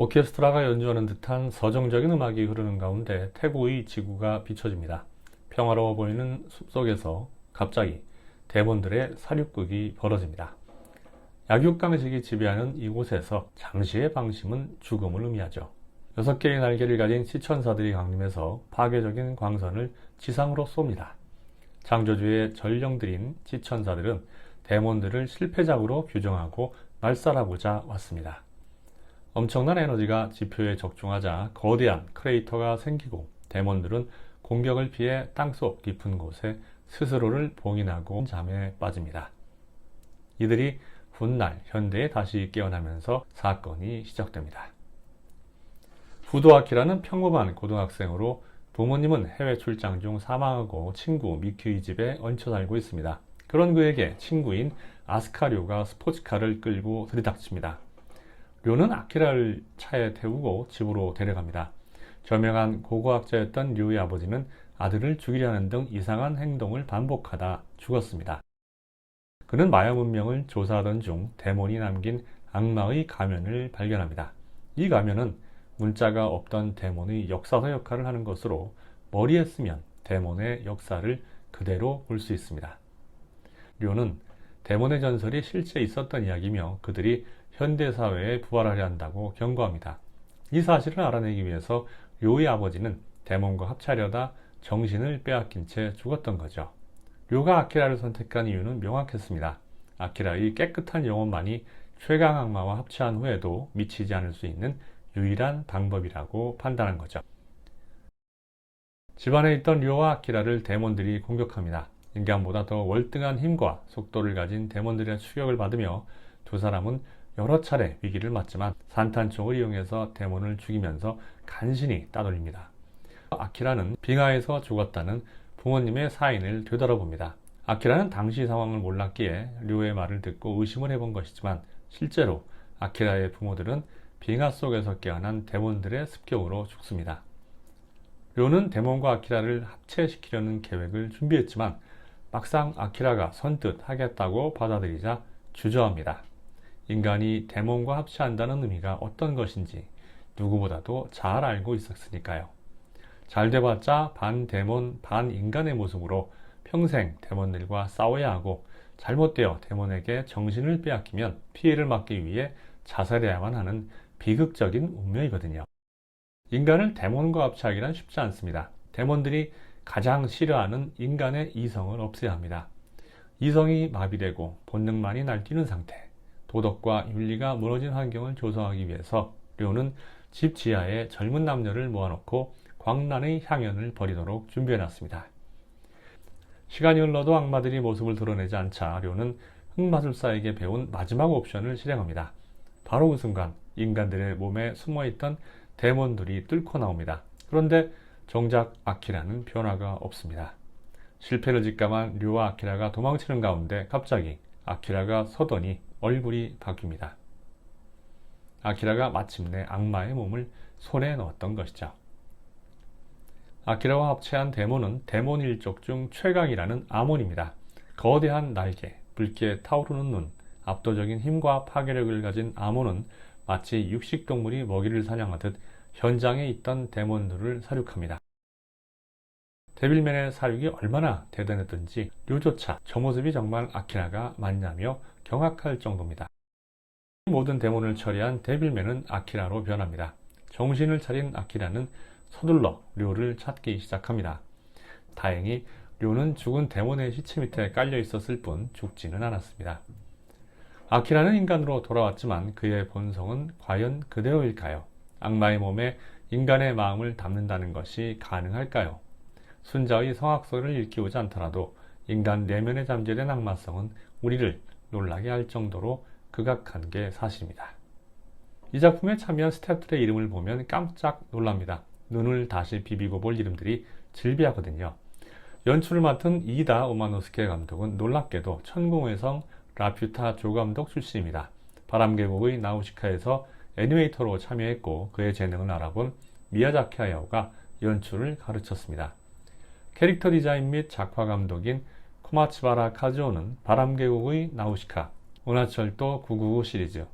오케스트라가 연주하는 듯한 서정적인 음악이 흐르는 가운데 태국의 지구가 비춰집니다. 평화로워 보이는 숲속에서 갑자기 대몬들의 사륙극이 벌어집니다. 약육강식이 지배하는 이곳에서 잠시의 방심은 죽음을 의미하죠. 6개의 날개를 가진 시천사들이 강림해서 파괴적인 광선을 지상으로 쏩니다. 창조주의 전령들인 시천사들은 데몬들을 실패작으로 규정하고 말살하고자 왔습니다. 엄청난 에너지가 지표에 적중하자 거대한 크레이터가 생기고 데몬들은 공격을 피해 땅속 깊은 곳에 스스로를 봉인하고 잠에 빠집니다. 이들이 훗날 현대에 다시 깨어나면서 사건이 시작됩니다. 부도 아키라는 평범한 고등학생으로 부모님은 해외 출장 중 사망하고 친구 미큐의 집에 얹혀 살고 있습니다. 그런 그에게 친구인 아스카료가 스포츠카를 끌고 들이닥칩니다. 료는 아키라를 차에 태우고 집으로 데려갑니다. 저명한 고고학자였던 료의 아버지는 아들을 죽이려는 등 이상한 행동을 반복하다 죽었습니다. 그는 마야 문명을 조사하던 중 데몬이 남긴 악마의 가면을 발견합니다. 이 가면은 문자가 없던 데몬의 역사서 역할을 하는 것으로 머리에 쓰면 데몬의 역사를 그대로 볼 수 있습니다. 료는 데몬의 전설이 실제 있었던 이야기며 그들이 현대사회에 부활하려 한다고 경고합니다. 이 사실을 알아내기 위해서 료의 아버지는 데몬과 합체하려다 정신을 빼앗긴 채 죽었던 거죠. 료가 아키라를 선택한 이유는 명확했습니다. 아키라의 깨끗한 영혼만이 최강 악마와 합체한 후에도 미치지 않을 수 있는 유일한 방법이라고 판단한 거죠. 집안에 있던 료와 아키라를 데몬들이 공격합니다. 인간보다 더 월등한 힘과 속도를 가진 데몬들의 추격을 받으며 두 사람은 여러 차례 위기를 맞지만 산탄총을 이용해서 데몬을 죽이면서 간신히 따돌립니다. 아키라는 빙하에서 죽었다는 부모님의 사인을 되돌아봅니다. 아키라는 당시 상황을 몰랐기에 료의 말을 듣고 의심을 해본 것이지만 실제로 아키라의 부모들은 빙하 속에서 깨어난 데몬들의 습격으로 죽습니다. 료는 데몬과 아키라를 합체시키려는 계획을 준비했지만 막상 아키라가 선뜻 하겠다고 받아들이자 주저합니다. 인간이 데몬과 합체한다는 의미가 어떤 것인지 누구보다도 잘 알고 있었으니까요. 잘 돼봤자 반 데몬 반 인간의 모습으로 평생 데몬들과 싸워야 하고 잘못되어 데몬에게 정신을 빼앗기면 피해를 막기 위해 자살해야만 하는 비극적인 운명이거든요. 인간을 데몬과 합체하기란 쉽지 않습니다. 데몬들이 가장 싫어하는 인간의 이성을 없애야 합니다. 이성이 마비되고 본능만이 날뛰는 상태, 도덕과 윤리가 무너진 환경을 조성하기 위해서 료는 집 지하에 젊은 남녀를 모아놓고 광란의 향연을 벌이도록 준비해놨습니다. 시간이 흘러도 악마들이 모습을 드러내지 않자 료는 흑마술사에게 배운 마지막 옵션을 실행합니다. 바로 그 순간 인간들의 몸에 숨어있던 데몬들이 뚫고 나옵니다. 그런데 정작 아키라는 변화가 없습니다. 실패를 직감한 료와 아키라가 도망치는 가운데 갑자기 아키라가 서더니 얼굴이 바뀝니다. 아키라가 마침내 악마의 몸을 손에 넣었던 것이죠. 아키라와 합체한 데몬은 데몬 일족 중 최강이라는 아몬입니다. 거대한 날개, 붉게 타오르는 눈, 압도적인 힘과 파괴력을 가진 아몬은 마치 육식동물이 먹이를 사냥하듯 현장에 있던 데몬들을 사륙합니다. 데빌맨의 사륙이 얼마나 대단했던지 료조차 저 모습이 정말 아키라가 맞냐며 경악할 정도입니다. 모든 데몬을 처리한 데빌맨은 아키라로 변합니다. 정신을 차린 아키라는 서둘러 료를 찾기 시작합니다. 다행히 료는 죽은 데몬의 시체 밑에 깔려 있었을 뿐 죽지는 않았습니다. 아키라는 인간으로 돌아왔지만 그의 본성은 과연 그대로일까요? 악마의 몸에 인간의 마음을 담는다는 것이 가능할까요? 순자의 성악설을 일깨우지 않더라도 인간 내면에 잠재된 악마성은 우리를 놀라게 할 정도로 극악한 게 사실입니다. 이 작품에 참여한 스태프들의 이름을 보면 깜짝 놀랍니다. 눈을 다시 비비고 볼 이름들이 즐비하거든요. 연출을 맡은 이다 오마노스케 감독은 놀랍게도 천공의 성 라퓨타 조감독 출신입니다. 바람계곡의 나우시카에서 애니메이터로 참여했고 그의 재능을 알아본 미야자키 하야오가 연출을 가르쳤습니다. 캐릭터 디자인 및 작화 감독인 코마츠바라 카즈오는 바람계곡의 나우시카, 은하철도 999 시리즈,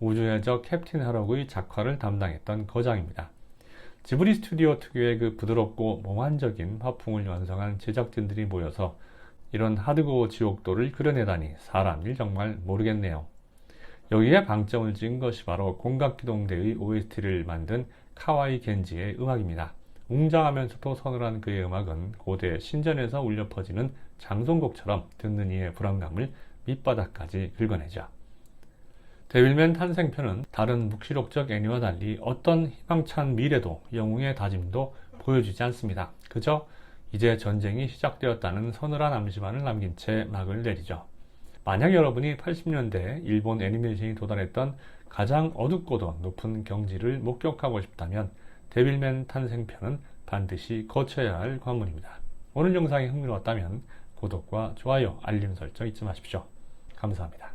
우주해적 캡틴 하럭의 작화를 담당했던 거장입니다. 지브리 스튜디오 특유의 그 부드럽고 몽환적인 화풍을 완성한 제작진들이 모여서 이런 하드코어 지옥도를 그려내다니 사람 일 정말 모르겠네요. 여기에 방점을 찍은 것이 바로 공각기동대의 OST를 만든 카와이 겐지의 음악입니다. 웅장하면서도 서늘한 그의 음악은 고대 신전에서 울려 퍼지는 장송곡처럼 듣는 이의 불안감을 밑바닥까지 긁어내죠. 데빌맨 탄생편은 다른 묵시록적 애니와 달리 어떤 희망찬 미래도 영웅의 다짐도 보여주지 않습니다. 그저 이제 전쟁이 시작되었다는 서늘한 암시만을 남긴 채 막을 내리죠. 만약 여러분이 80년대 일본 애니메이션이 도달했던 가장 어둡고도 높은 경지를 목격하고 싶다면 데빌맨 탄생편은 반드시 거쳐야 할 관문입니다. 오늘 영상이 흥미로웠다면 구독과 좋아요, 알림 설정 잊지 마십시오. 감사합니다.